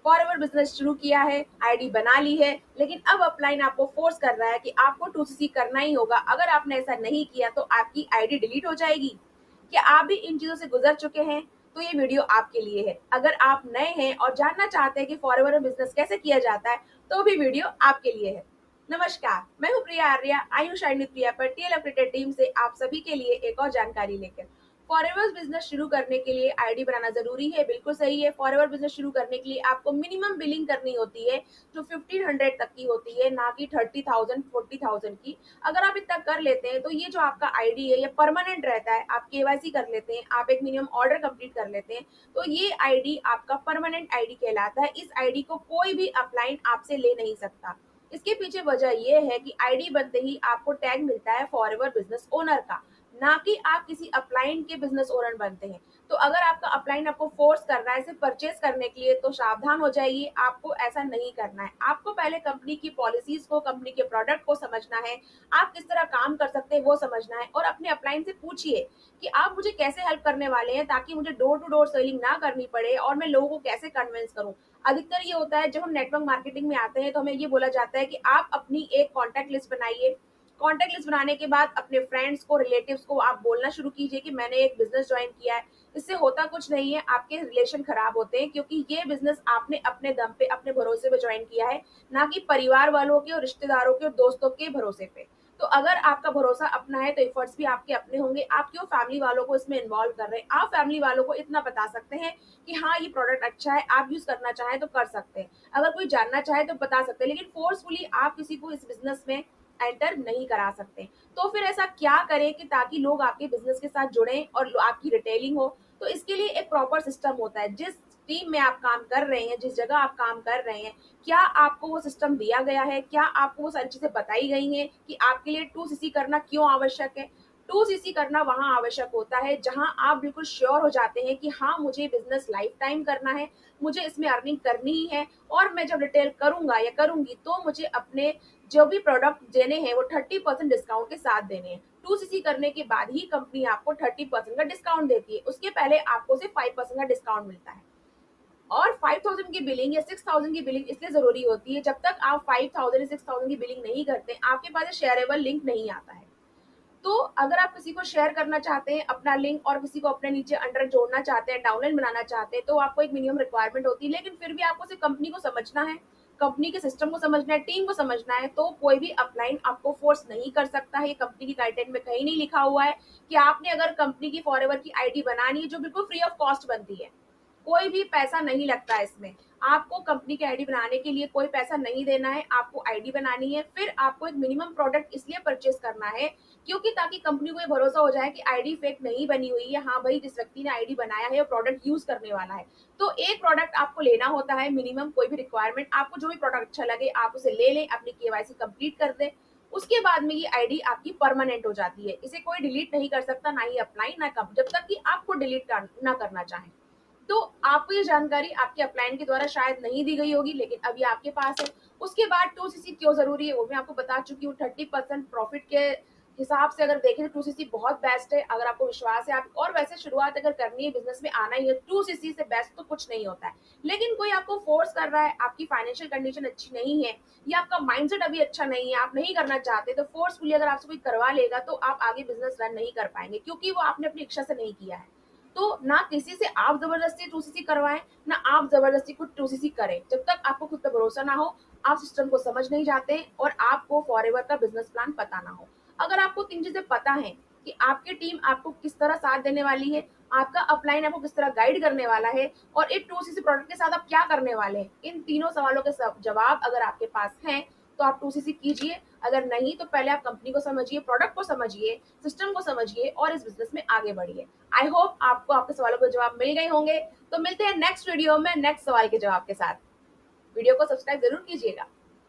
Forever business शुरू किया है, आईडी बना ली है, लेकिन अब अपलाइन आपको फोर्स कर रहा है कि आपको 2cc करना ही होगा। अगर आपने ऐसा नहीं किया तो आपकी आईडी डिलीट हो जाएगी। क्या आप भी इन चीजों से गुजर चुके हैं? तो ये वीडियो आपके लिए है। अगर आप नए हैं और जानना चाहते हैं कि फॉरएवर में बिजनेस कैसे किया जाता है, तो भी वीडियो आपके लिए है। नमस्कार, मैं हूँ प्रिया आर्या, आई हूँ शाइन विद प्रिया पर टीएल अपडेटेड टीम से आप सभी के लिए एक और जानकारी लेकर। फॉरएवर बिजनेस शुरू करने के लिए आईडी बनाना जरूरी है, बिल्कुल सही है। फॉरएवर बिजनेस शुरू करने के लिए आपको मिनिमम बिलिंग करनी होती है, जो 1500 तक की होती है, ना कि 30,000 40,000 की। अगर आप इतना कर लेते हैं तो ये जो आपका आईडी है ये परमानेंट रहता है। आप केवाईसी कर लेते हैं, आप एक मिनिमम ऑर्डर कंप्लीट कर लेते हैं, तो ये आईडी आपका परमानेंट आईडी कहलाता है। इस आईडी को कोई भी अपलाइन आपसे ले नहीं सकता। इसके पीछे वजह यह है कि आईडी बनते ही आपको टैग मिलता है फॉरएवर बिजनेस ओनर का, ना कि आप किसी अपलाइन के बिजनेस ओनर बनते हैं। तो अगर आपका अपलाइन आपको फोर्स कर रहा है इसे परचेज करने के लिए, तो सावधान हो जाइए, आपको ऐसा नहीं करना है। आपको पहले कंपनी की पॉलिसीज को, कंपनी के प्रोडक्ट को समझना है, आप किस तरह काम कर सकते हैं वो समझना है, और अपने अपलाइन से पूछिए कि आप मुझे कैसे हेल्प करने वाले हैं, ताकि मुझे डोर टू डोर सेलिंग ना करनी पड़े और मैं लोगों को कैसे कन्विंस करूं। अधिकतर ये होता है जब हम नेटवर्क मार्केटिंग में आते हैं तो हमें ये बोला जाता है कि आप अपनी एक कॉन्टैक्ट लिस्ट बनाइए। कॉन्टैक्ट लिस्ट बनाने के बाद अपने फ्रेंड्स को, रिलेटिव्स को आप बोलना शुरू कीजिए कि मैंने एक बिजनेस ज्वाइन किया है। इससे होता कुछ नहीं है, आपके रिलेशन खराब होते हैं, क्योंकि ये बिजनेस आपने अपने दम पे, अपने भरोसे पे ज्वाइन किया है, ना कि परिवार वालों के और रिश्तेदारों के और दोस्तों के भरोसे पे। तो अगर आपका भरोसा अपना है तो एफर्ट्स भी आपके अपने होंगे। आप क्यों फैमिली वालों को इसमें इन्वॉल्व कर रहे हैं? आप फैमिली वालों को इतना बता सकते हैं कि हाँ ये प्रोडक्ट अच्छा है, आप यूज करना चाहें तो कर सकते हैं। अगर कोई जानना चाहे तो बता सकते हैं, लेकिन फोर्सफुली आप किसी को इस बिजनेस में एंटर नहीं करा सकते। तो फिर ऐसा क्या करें कि ताकि लोग आपके बिजनेस के साथ जुड़ें और आपकी रिटेलिंग हो? तो इसके लिए एक प्रॉपर सिस्टम होता है। जिस टीम में आप काम कर रहे हैं, जिस जगह आप काम कर रहे हैं, क्या आपको वो सिस्टम दिया गया है? क्या आपको वो सारी चीजें बताई गई हैं कि आपके लिए 2cc करना क्यों आवश्यक है? 2cc करना वहां आवश्यक होता है जहां आप बिल्कुल श्योर हो जाते हैं कि हाँ मुझे बिजनेस लाइफ टाइम करना है, मुझे इसमें अर्निंग करनी ही है, और मैं जब रिटेल करूंगा या करूंगी तो मुझे अपने जो भी प्रोडक्ट देने हैं वो 30% डिस्काउंट के साथ देने हैं। 2cc करने के बाद ही कंपनी आपको 30% का डिस्काउंट देती है, उसके पहले आपको सिर्फ 5% का डिस्काउंट मिलता है। और 5,000 की बिलिंग या 6,000 की बिलिंग इसलिए जरूरी होती है, जब तक आप 5,000 या 6,000 की बिलिंग नहीं करते आपके पास शेयरेबल लिंक नहीं आता है। तो अगर आप किसी को शेयर करना चाहते हैं अपना लिंक, और किसी को अपने नीचे अंडर जोड़ना चाहते हैं, डाउनलाइन बनाना चाहते हैं, तो आपको एक मिनिमम रिक्वायरमेंट होती है। लेकिन फिर भी आपको सिर्फ कंपनी को समझना है, कंपनी के सिस्टम को समझना है, टीम को समझना है, तो कोई भी अपलाइन आपको फोर्स नहीं कर सकता है। ये कंपनी की गाइडलाइन में कहीं नहीं लिखा हुआ है कि आपने अगर कंपनी की फॉरएवर की आईडी बनानी है, जो बिल्कुल फ्री ऑफ कॉस्ट बनती है, कोई भी पैसा नहीं लगता है इसमें। आपको कंपनी की आईडी बनाने के लिए कोई पैसा नहीं देना है, आपको आईडी बनानी है। फिर आपको एक मिनिमम प्रोडक्ट इसलिए परचेज करना है क्योंकि ताकि कंपनी को ये भरोसा हो जाए कि आईडी फेक नहीं बनी हुई है, हाँ भाई जिस व्यक्ति ने आईडी बनाया है वो प्रोडक्ट यूज करने वाला है। तो एक प्रोडक्ट आपको लेना होता है मिनिमम, कोई भी रिक्वायरमेंट, आपको जो भी प्रोडक्ट अच्छा लगे आप उसे ले लें, अपनी केवाईसी कंप्लीट कर दें। उसके बाद में ये आईडी आपकी परमानेंट हो जाती है, इसे कोई डिलीट नहीं कर सकता, ना ही अप्लाई ना कम, जब तक कि आपको डिलीट ना करना चाहे। तो आपको ये जानकारी आपके अपलाइन के द्वारा शायद नहीं दी गई होगी, लेकिन अभी आपके पास है। उसके बाद 2cc क्यों जरूरी है वो मैं आपको बता चुकी हूँ। 30% प्रॉफिट के हिसाब से अगर देखें तो 2cc बहुत बेस्ट है। अगर आपको विश्वास है आप, और वैसे शुरुआत अगर करनी है, बिजनेस में आना ही है, 2cc से बेस्ट तो कुछ नहीं होता है। लेकिन कोई आपको फोर्स कर रहा है, आपकी फाइनेंशियल कंडीशन अच्छी नहीं है, या आपका माइंडसेट अभी अच्छा नहीं है, आप नहीं करना चाहते, तो फोर्सफुली अगर आपसे कोई करवा लेगा तो आप आगे बिजनेस रन नहीं कर पाएंगे, क्योंकि वो आपने अपनी इच्छा से नहीं किया है। तो ना किसी से आप जबरदस्ती 2cc करवाएं, ना आप जबरदस्ती कुछ 2cc करें। जब तक आपको खुद पे भरोसा ना हो, आप सिस्टम को समझ नहीं जाते, और आपको फॉरएवर का बिजनेस प्लान पता ना हो। अगर आपको 3 चीजें पता है कि आपकी टीम आपको किस तरह साथ देने वाली है, आपका अपलाइन आपको किस तरह गाइड करने वाला है, और एक 2cc प्रोडक्ट के साथ आप क्या करने वाले हैं, इन तीनों सवालों के जवाब अगर आपके पास हैं तो आप 2cc कीजिए। अगर नहीं तो पहले आप कंपनी को समझिए, प्रोडक्ट को समझिए, सिस्टम को समझिए, और इस बिजनेस में आगे बढ़िए। आई होप आपको आपके सवालों के जवाब मिल गए होंगे। तो मिलते हैं नेक्स्ट वीडियो में नेक्स्ट सवाल के जवाब के साथ। वीडियो को सब्सक्राइब जरूर कीजिएगा।